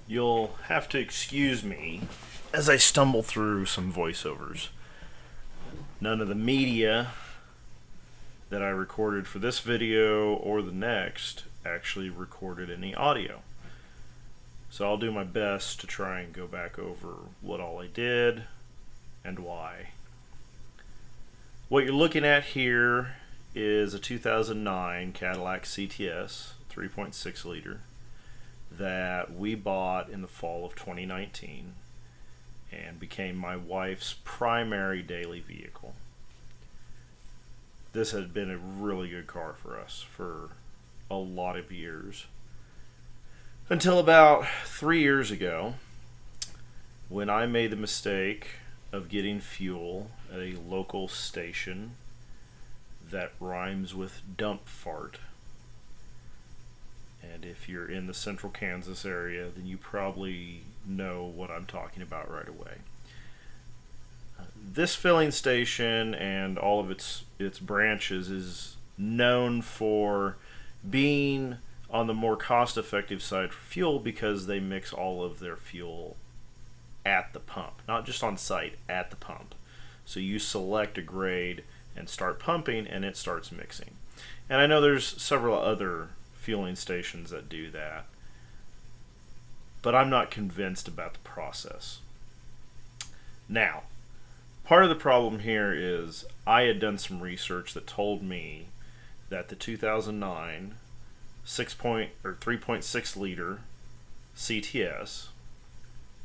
You'll have to excuse me as I stumble through some voiceovers. None of the media that I recorded for this video or the next actually recorded any audio. So I'll do my best to try and go back over what all I did and why. What you're looking at here is a 2009 Cadillac CTS 3.6 liter that we bought in the fall of 2019 and became my wife's primary daily vehicle. This had been a really good car for us for a lot of years until about 3 years ago when I made the mistake of getting fuel at a local station that rhymes with dump fart. And if you're in the central Kansas area, then you probably know what I'm talking about right away. This filling station and all of its branches is known for being on the more cost-effective side for fuel because they mix all of their fuel at the pump, not just on site, at the pump. So you select a grade and start pumping and it starts mixing. And I know there's several other fueling stations that do that, but I'm not convinced about the process. Now, part of the problem here is I had done some research that told me that the 2009 3.6 liter CTS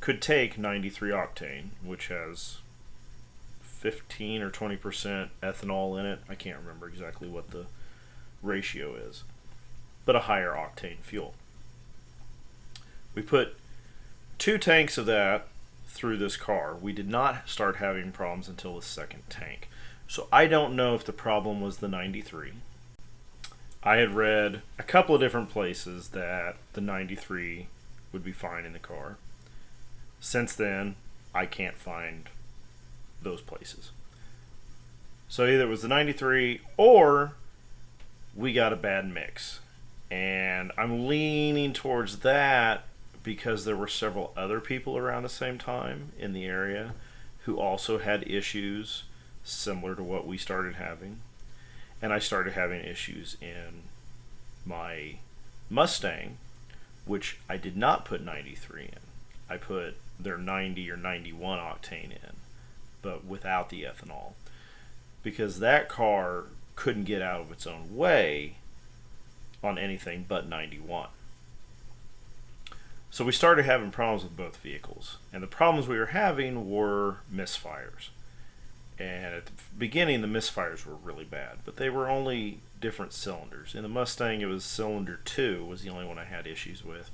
could take 93 octane, which has 15 or 20% ethanol in it. I can't remember exactly what the ratio is, but a higher octane fuel. We put 2 tanks of that through this car. We did not start having problems until the second tank. So I don't know if the problem was the 93. I had read a couple of different places that the 93 would be fine in the car. Since then, I can't find those places. So either it was the 93 or we got a bad mix. And I'm leaning towards that because there were several other people around the same time in the area who also had issues similar to what we started having. And I started having issues in my Mustang, which I did not put 93 in. I put their 90 or 91 octane in, but without the ethanol, because that car couldn't get out of its own way on anything but 91. So we started having problems with both vehicles, and the problems we were having were misfires. And at the beginning, the misfires were really bad, but they were only different cylinders. In the Mustang, it was cylinder 2 was the only one I had issues with.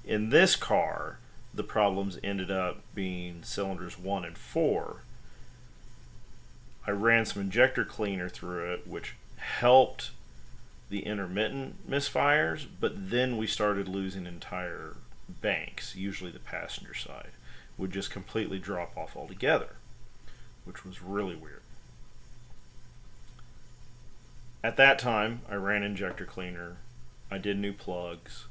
In this car, the problems ended up being cylinders 1 and 4. I ran some injector cleaner through it, which helped the intermittent misfires, but then we started losing entire banks, usually the passenger side, would just completely drop off altogether, which was really weird. At that time, I ran injector cleaner, I did new plugs,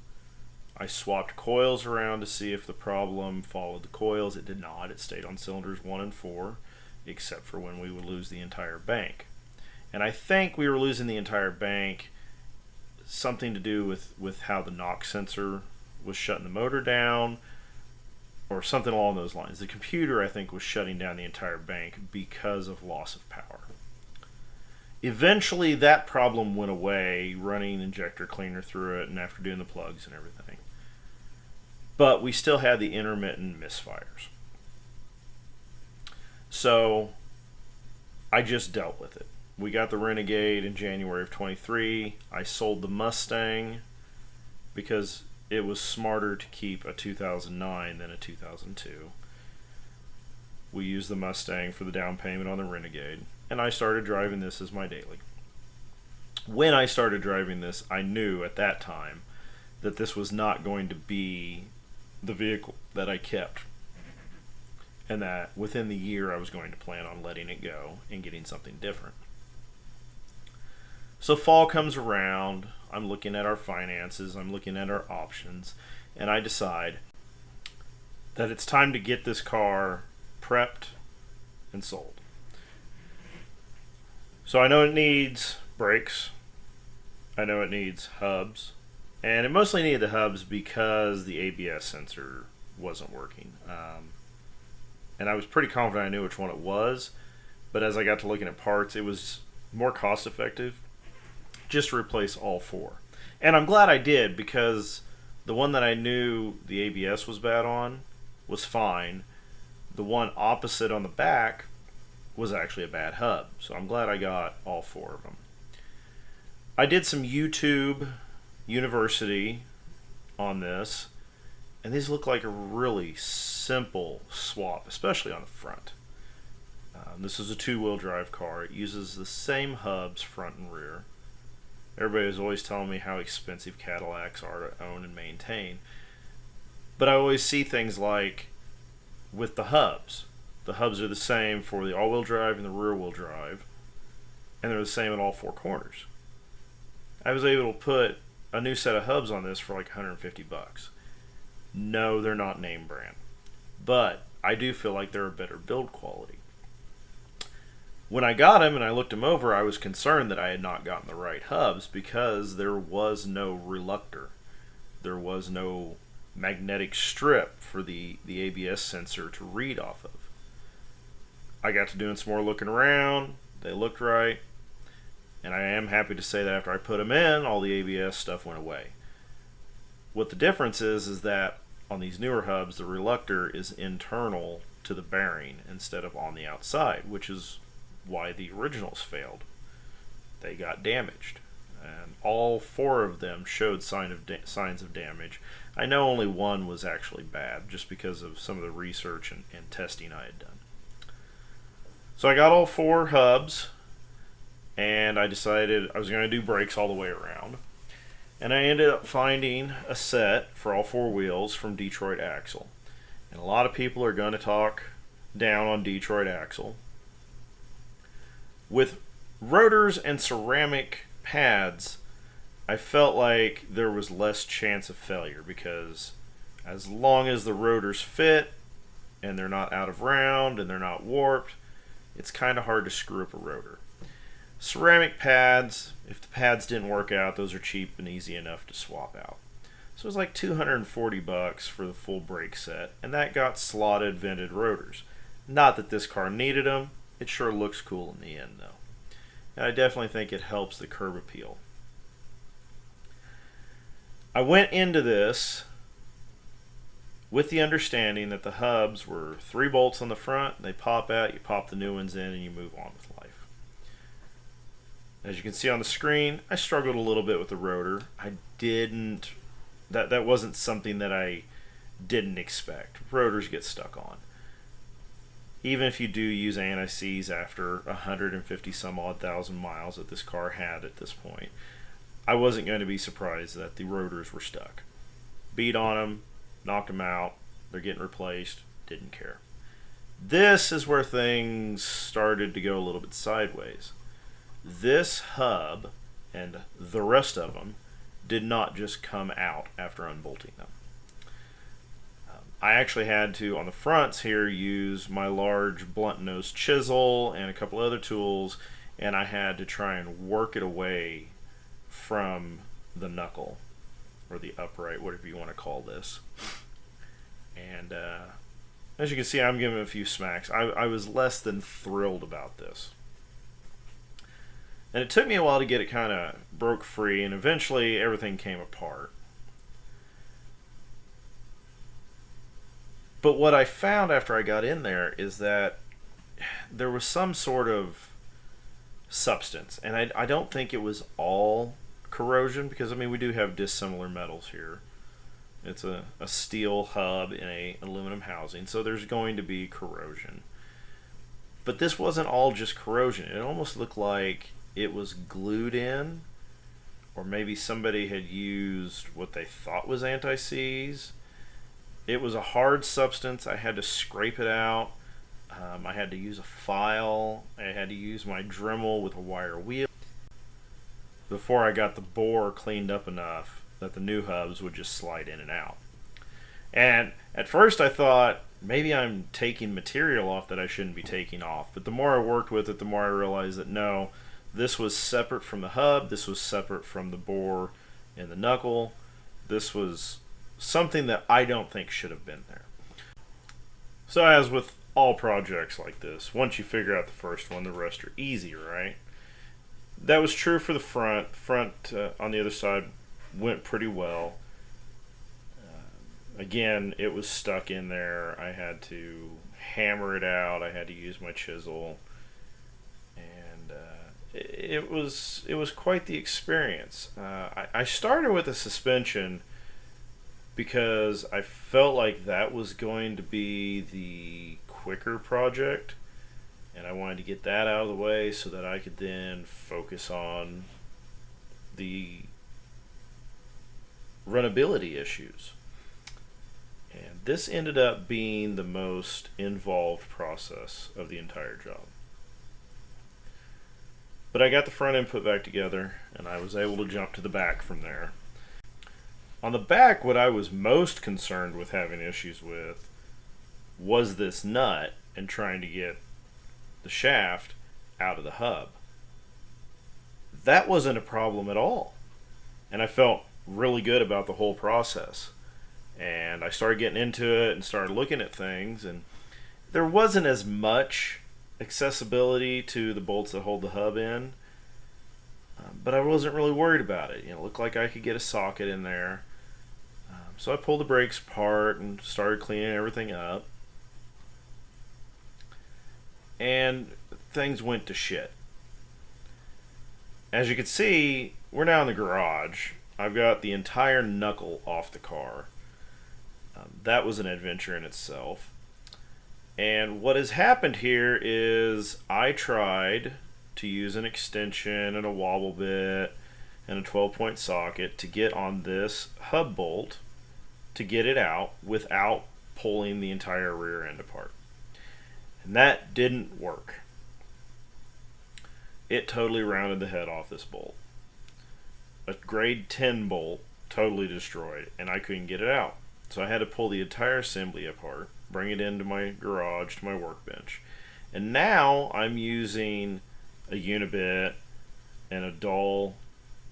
I swapped coils around to see if the problem followed the coils. It did not. It stayed on cylinders 1 and 4, except for when we would lose the entire bank. And I think we were losing the entire bank, something to do with how the knock sensor was shutting the motor down, or something along those lines. The computer, I think, was shutting down the entire bank because of loss of power. Eventually, that problem went away, running injector cleaner through it and after doing the plugs and everything. But we still had the intermittent misfires. So I just dealt with it. We got the Renegade in January of 23. I sold the Mustang because it was smarter to keep a 2009 than a 2002. We used the Mustang for the down payment on the Renegade, and I started driving this as my daily. When I started driving this, I knew at that time that this was not going to be the vehicle that I kept, and that within the year I was going to plan on letting it go and getting something different. So fall comes around, I'm looking at our finances, I'm looking at our options, and I decide that it's time to get this car prepped and sold. So I know it needs brakes. I know it needs hubs. And it mostly needed the hubs because the ABS sensor wasn't working. And I was pretty confident I knew which one it was. But as I got to looking at parts, it was more cost effective just to replace all four. And I'm glad I did, because the one that I knew the ABS was bad on was fine. The one opposite on the back was actually a bad hub. So I'm glad I got all four of them. I did some YouTube University on this, and these look like a really simple swap, especially on the front. This is a two-wheel drive car. It uses the same hubs front and rear. Everybody is always telling me how expensive Cadillacs are to own and maintain. But I always see things like with the hubs. The hubs are the same for the all-wheel drive and the rear-wheel drive, and they're the same at all four corners. I was able to put a new set of hubs on this for like 150 bucks. No, they're not name brand, but I do feel like they're a better build quality. When I got them and I looked them over, I was concerned that I had not gotten the right hubs because there was no reluctor. There was no magnetic strip for the ABS sensor to read off of. I got to doing some more looking around. They looked right. And I am happy to say that after I put them in, all the ABS stuff went away. What the difference is that on these newer hubs, the reluctor is internal to the bearing instead of on the outside, which is why the originals failed. They got damaged, and all four of them showed signs of damage. I know only one was actually bad, just because of some of the research and testing I had done. So I got all four hubs, and I decided I was going to do brakes all the way around. And I ended up finding a set for all four wheels from Detroit Axle. And a lot of people are going to talk down on Detroit Axle. With rotors and ceramic pads, I felt like there was less chance of failure, because as long as the rotors fit and they're not out of round and they're not warped, it's kind of hard to screw up a rotor. Ceramic pads, if the pads didn't work out, those are cheap and easy enough to swap out. So it was like 240 bucks for the full brake set, and that got slotted vented rotors. Not that this car needed them. It sure looks cool in the end, though. And I definitely think it helps the curb appeal. I went into this with the understanding that the hubs were 3 bolts on the front, they pop out, you pop the new ones in, and you move on with life. As you can see on the screen, I struggled a little bit with the rotor. That wasn't something that I didn't expect. Rotors get stuck on. Even if you do use anti-seize after 150 some odd thousand miles that this car had at this point, I wasn't going to be surprised that the rotors were stuck. Beat on them, knocked them out, they're getting replaced, didn't care. This is where things started to go a little bit sideways. This hub and the rest of them did not just come out after unbolting them. I actually had to, on the fronts here, use my large blunt nose chisel and a couple other tools, and I had to try and work it away from the knuckle, or the upright, whatever you want to call this. And as you can see, I'm giving it a few smacks. I was less than thrilled about this. And it took me a while to get it kind of broke free, and eventually everything came apart. But what I found after I got in there is that there was some sort of substance. And I don't think it was all corrosion, because, I mean, we do have dissimilar metals here. It's a steel hub in a aluminum housing, so there's going to be corrosion. But this wasn't all just corrosion. It almost looked like it was glued in, or maybe somebody had used what they thought was anti-seize. It was a hard substance. I had to scrape it out. I had to use a file. I had to use my Dremel with a wire wheel before I got the bore cleaned up enough that the new hubs would just slide in and out. And At first I thought maybe I'm taking material off that I shouldn't be taking off, but the more I worked with it, the more I realized that no, this was separate from the hub, this was separate from the bore and the knuckle. This was something that I don't think should have been there. So as with all projects like this, once you figure out the first one, the rest are easy, right? That was true for the front. Front on the other side went pretty well. Again, it was stuck in there. I had to hammer it out. I had to use my chisel, and it was quite the experience. I started with a suspension because I felt like that was going to be the quicker project, and I wanted to get that out of the way so that I could then focus on the runnability issues. And this ended up being the most involved process of the entire job. But I got the front end put back together, and I was able to jump to the back from there. On the back, what I was most concerned with having issues with was this nut and trying to get the shaft out of the hub. That wasn't a problem at all. And I felt really good about the whole process. And I started getting into it and started looking at things, and there wasn't as much accessibility to the bolts that hold the hub in, but I wasn't really worried about it. It looked like I could get a socket in there. So I pulled the brakes apart and started cleaning everything up, and things went to shit. As you can see, we're now in the garage. I've got the entire knuckle off the car. That was an adventure in itself. And what has happened here is I tried to use an extension and a wobble bit and a 12-point socket to get on this hub bolt to get it out without pulling the entire rear end apart. And that didn't work. It totally rounded the head off this bolt. A grade 10 bolt totally destroyed, and I couldn't get it out. So I had to pull the entire assembly apart, bring it into my garage to my workbench. And now I'm using a unibit and a dull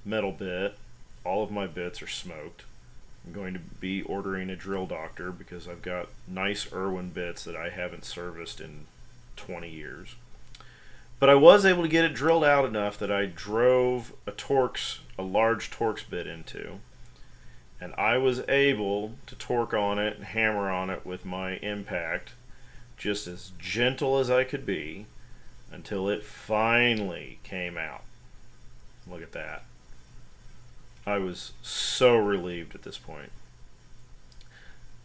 metal bit. All of my bits are smoked. I'm going to be ordering a drill doctor because I've got nice Irwin bits that I haven't serviced in 20 years. But I was able to get it drilled out enough that I drove a large Torx bit into. And I was able to torque on it and hammer on it with my impact just as gentle as I could be until it finally came out. Look at that. I was so relieved at this point.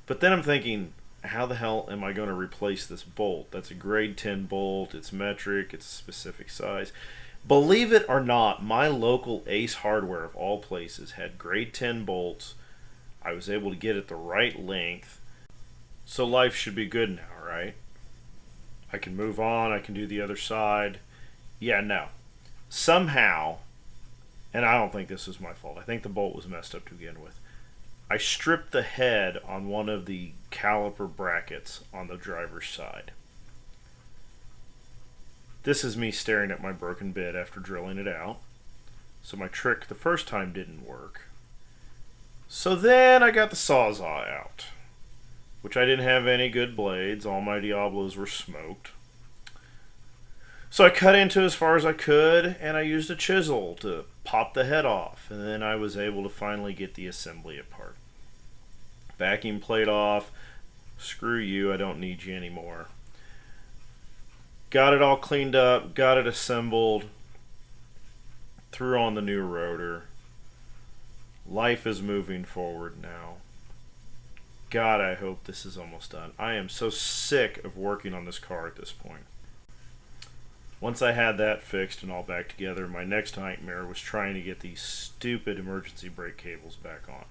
But then I'm thinking, how the hell am I going to replace this bolt? That's a grade 10 bolt. It's metric. It's a specific size. Believe it or not, my local Ace Hardware of all places had grade 10 bolts. I was able to get it the right length. So life should be good now, right? I can move on. I can do the other side. Yeah, no. Somehow, and I don't think this was my fault. I think the bolt was messed up to begin with. I stripped the head on one of the caliper brackets on the driver's side. This is me staring at my broken bit after drilling it out. So my trick the first time didn't work. So then I got the Sawzall out, which I didn't have any good blades. All my Diablos were smoked. So I cut into as far as I could, and I used a chisel to pop the head off, and then I was able to finally get the assembly apart. Vacuum plate off. Screw you, I don't need you anymore. Got it all cleaned up, got it assembled, threw on the new rotor. Life is moving forward now. God, I hope this is almost done. I am so sick of working on this car at this point. Once I had that fixed and all back together, my next nightmare was trying to get these stupid emergency brake cables back on.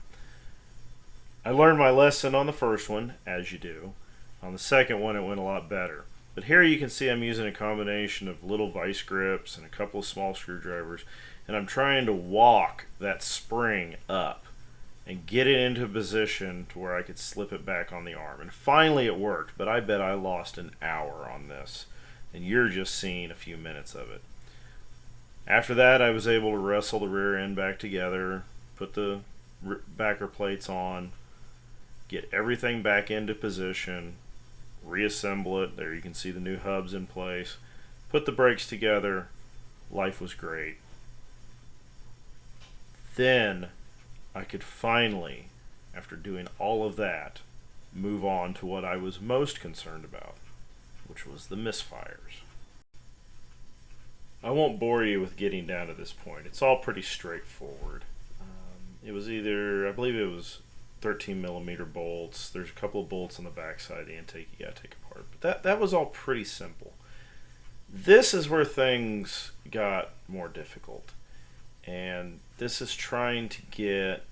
I learned my lesson on the first one, as you do. On the second one, it went a lot better. But here you can see I'm using a combination of little vice grips and a couple of small screwdrivers, and I'm trying to walk that spring up and get it into a position to where I could slip it back on the arm. And finally it worked, but I bet I lost an hour on this, and you're just seeing a few minutes of it. After that, I was able to wrestle the rear end back together, put the backer plates on, get everything back into position, reassemble it. There you can see the new hubs in place, put the brakes together. Life was great. Then I could finally, after doing all of that, move on to what I was most concerned about, which was the misfires. I won't bore you with getting down to this point. It's all pretty straightforward. It was either, I believe it was 13 millimeter bolts. There's a couple of bolts on the backside of the intake you gotta take apart. But that was all pretty simple. This is where things got more difficult. And this is trying to get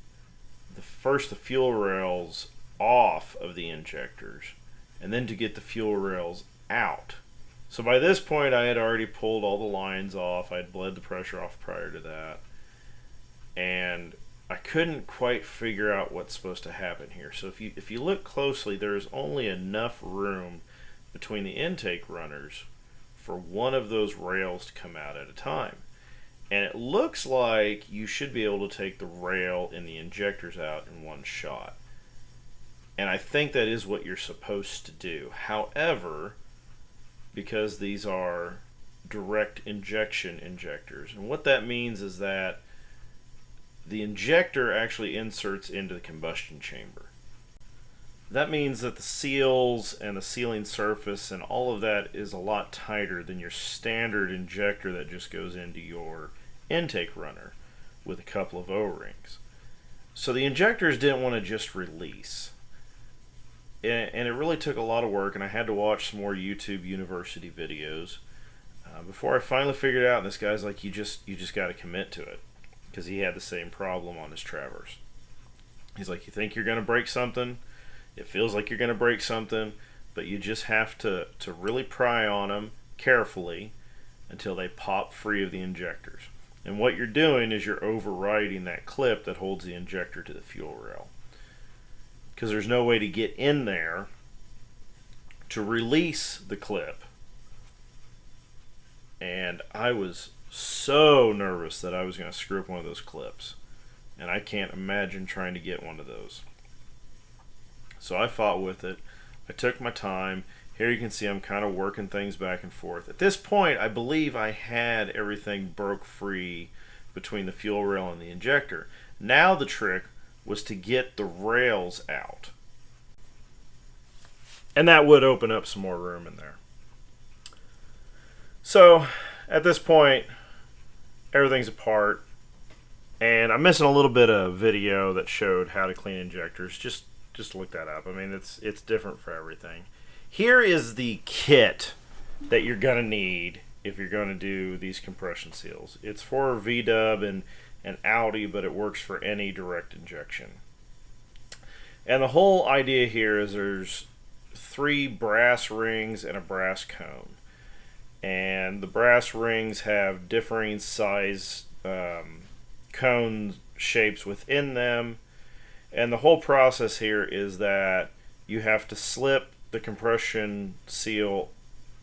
the fuel rails off of the injectors, and then to get the fuel rails out. So by this point I had already pulled all the lines off. I had bled the pressure off prior to that, and I couldn't quite figure out what's supposed to happen here. So if you look closely, there's only enough room between the intake runners for one of those rails to come out at a time. And it looks like you should be able to take the rail and the injectors out in one shot. And I think that is what you're supposed to do. However, because these are direct injection injectors, and what that means is that the injector actually inserts into the combustion chamber. That means that the seals and the sealing surface and all of that is a lot tighter than your standard injector that just goes into your intake runner with a couple of O-rings. So the injectors didn't want to just release. And it really took a lot of work, and I had to watch some more YouTube University videos before I finally figured it out. And this guy's like, you just got to commit to it, because he had the same problem on his Traverse. He's like, you think you're going to break something? It feels like you're going to break something, but you just have to really pry on them carefully until they pop free of the injectors. And what you're doing is you're overriding that clip that holds the injector to the fuel rail, because there's no way to get in there to release the clip. And I was so nervous that I was going to screw up one of those clips, and I can't imagine trying to get one of those. So I fought with it. I took my time. Here you can see I'm kind of working things back and forth. At this point, I believe I had everything broke free between the fuel rail and the injector. Now the trick was to get the rails out. And that would open up some more room in there. So at this point, everything's apart, and I'm missing a little bit of video that showed how to clean injectors. Just look that up. I mean, it's different for everything. Here is the kit that you're gonna need if you're gonna do these compression seals. It's for V-dub and Audi, but it works for any direct injection. And the whole idea here is there's 3 brass rings and a brass cone. And the brass rings have differing size cone shapes within them. And the whole process here is that you have to slip the compression seal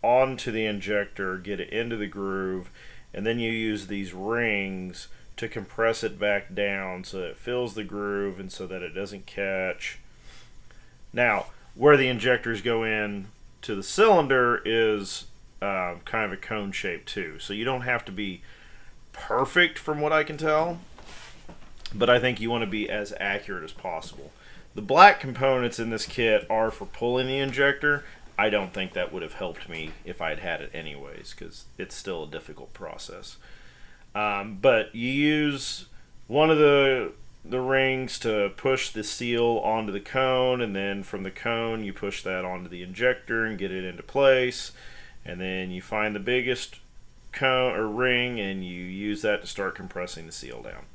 onto the injector, get it into the groove, and then you use these rings to compress it back down so that it fills the groove and so that it doesn't catch. Now, where the injectors go in to the cylinder is kind of a cone shape too. So you don't have to be perfect from what I can tell, but I think you want to be as accurate as possible. The black components in this kit are for pulling the injector. I don't think that would have helped me if I'd had it anyways, because it's still a difficult process. But you use one of the rings to push the seal onto the cone, and then from the cone you push that onto the injector and get it into place. And then you find the biggest cone or ring and you use that to start compressing the seal down.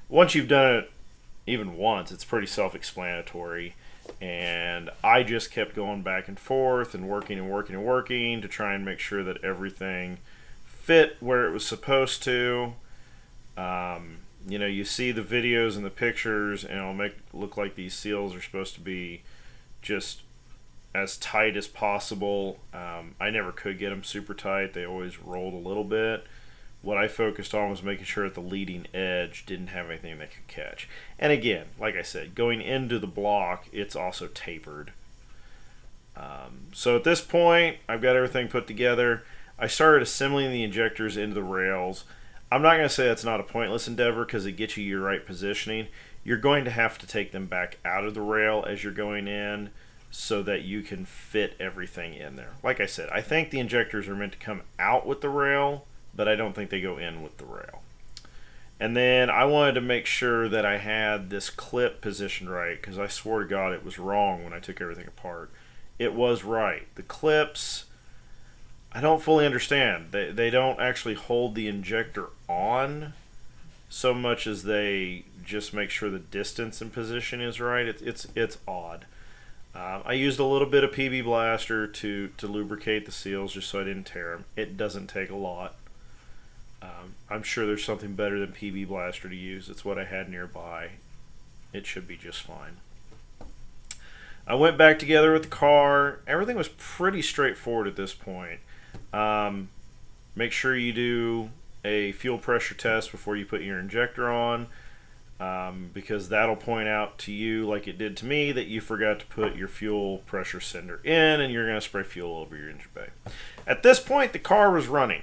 Once you've done it even once, it's pretty self-explanatory, and I just kept going back and forth and working to try and make sure that everything fit where it was supposed to. You know, you see the videos and the pictures, and it'll make it look like these seals are supposed to be just as tight as possible. I never could get them super tight. They always rolled a little bit. What I focused on was making sure that the leading edge didn't have anything that could catch. And again, like I said, going into the block, it's also tapered. So at this point, I've got everything put together. I started assembling the injectors into the rails. I'm not going to say that's not a pointless endeavor because it gets you your right positioning. You're going to have to take them back out of the rail as you're going in so that you can fit everything in there. Like I said, I think the injectors are meant to come out with the rail, but I don't think they go in with the rail. And then I wanted to make sure that I had this clip positioned right because I swore to God it was wrong when I took everything apart. It was right. The clips, I don't fully understand. They don't actually hold the injector on so much as they just make sure the distance and position is right. It's odd. I used a little bit of PB Blaster to lubricate the seals just so I didn't tear them. It doesn't take a lot. I'm sure there's something better than PB Blaster to use. It's what I had nearby. It should be just fine. I went back together with the car. Everything was pretty straightforward at this point. Make sure you do a fuel pressure test before you put your injector on, because that'll point out to you, like it did to me, that you forgot to put your fuel pressure sender in and you're going to spray fuel over your engine bay. At this point, the car was running.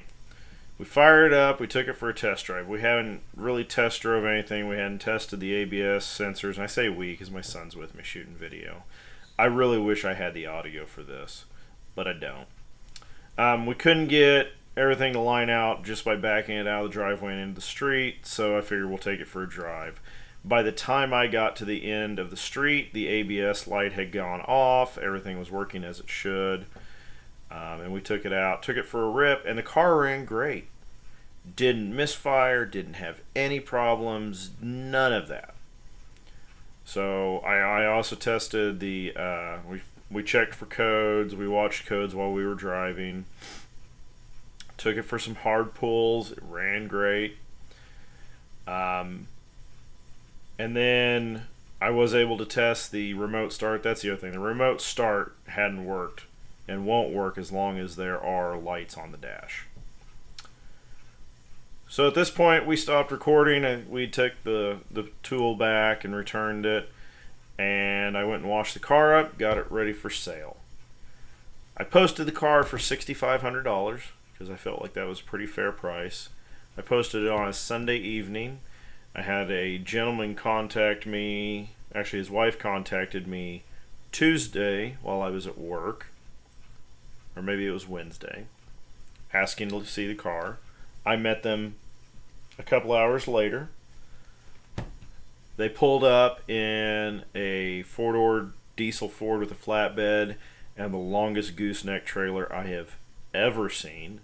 We fired it up. We took it for a test drive. We haven't really test drove anything. We hadn't tested the ABS sensors. And I say we because my son's with me shooting video. I really wish I had the audio for this, but I don't. We couldn't get everything to line out just by backing it out of the driveway and into the street, so I figured we'll take it for a drive. By the time I got to the end of the street, the ABS light had gone off. Everything was working as it should. And we took it out, took it for a rip, and the car ran great. Didn't misfire, didn't have any problems, none of that. So I also tested the, we checked for codes, we watched codes while we were driving. Took it for some hard pulls, it ran great. And then I was able to test the remote start. That's the other thing. The remote start hadn't worked and won't work as long as there are lights on the dash. So at this point we stopped recording and we took the tool back and returned it, and I went and washed the car up, got it ready for sale. I posted the car for $6,500 because I felt like that was a pretty fair price. I posted it on a Sunday evening. I had a gentleman contact me, actually his wife contacted me Tuesday while I was at work, or maybe it was Wednesday, asking to see the car. I met them a couple hours later. They pulled up in a four-door diesel Ford with a flatbed and the longest gooseneck trailer I have ever seen.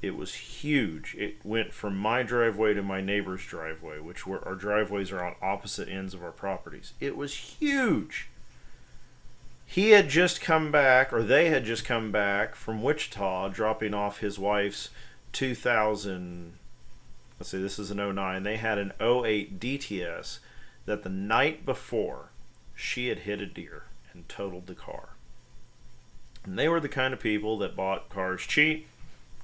It was huge. It went from my driveway to my neighbor's driveway, which were, our driveways are on opposite ends of our properties. It was huge. He had just come back, or they had just come back from Wichita, dropping off his wife's 2000, let's see, this is an '09. They had an '08 DTS that the night before she had hit a deer and totaled the car. And they were the kind of people that bought cars cheap,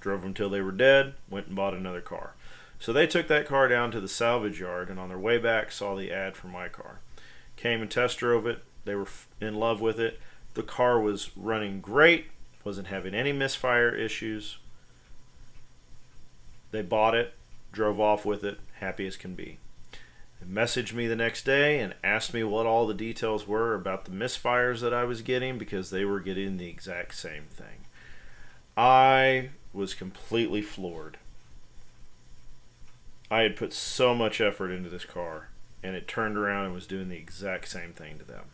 drove them till they were dead, went and bought another car. So they took that car down to the salvage yard and on their way back saw the ad for my car. Came and test drove it. They were in love with it. The car was running great, wasn't having any misfire issues. They bought it, drove off with it, happy as can be. They messaged me the next day and asked me what all the details were about the misfires that I was getting, because they were getting the exact same thing. I was completely floored. I had put so much effort into this car, and it turned around and was doing the exact same thing to them.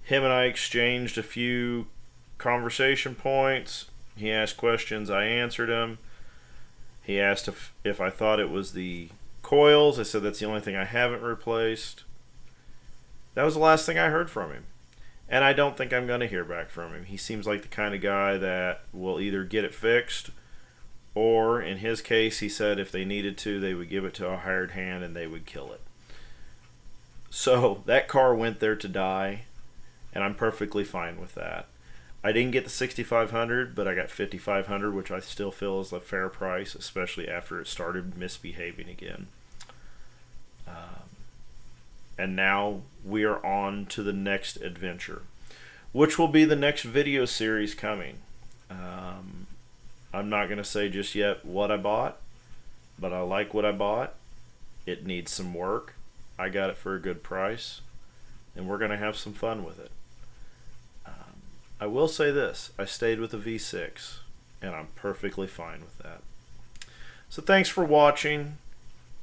Him and I exchanged a few conversation points. He asked questions, I answered him. He asked if I thought it was the coils. I said that's the only thing I haven't replaced. That was the last thing I heard from him. And I don't think I'm going to hear back from him. He seems like the kind of guy that will either get it fixed Or in his case, he said if they needed to, they would give it to a hired hand and they would kill it. So that car went there to die, and I'm perfectly fine with that. I didn't get the 6,500, but I got 5,500, which I still feel is a fair price, especially after it started misbehaving again. And now we are on to the next adventure, which will be the next video series coming. I'm not going to say just yet what I bought, but I like what I bought. It needs some work. I got it for a good price, and we're going to have some fun with it. I will say this, I stayed with the V6, and I'm perfectly fine with that. So thanks for watching.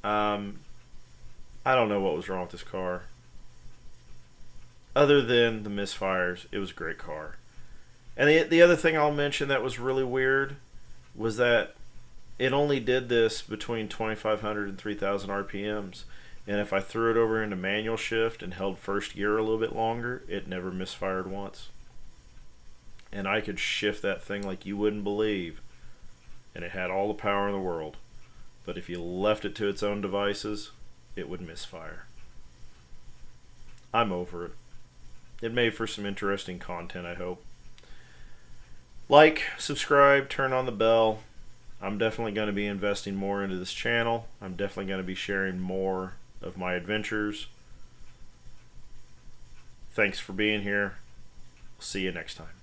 I don't know what was wrong with this car. Other than the misfires, it was a great car. And the other thing I'll mention that was really weird was that it only did this between 2,500 and 3,000 RPMs. And if I threw it over into manual shift and held first gear a little bit longer, it never misfired once. And I could shift that thing like you wouldn't believe. And it had all the power in the world. But if you left it to its own devices, it would misfire. I'm over it. It made for some interesting content, I hope. Like, subscribe, turn on the bell. I'm definitely going to be investing more into this channel. I'm definitely going to be sharing more of my adventures. Thanks for being here. See you next time.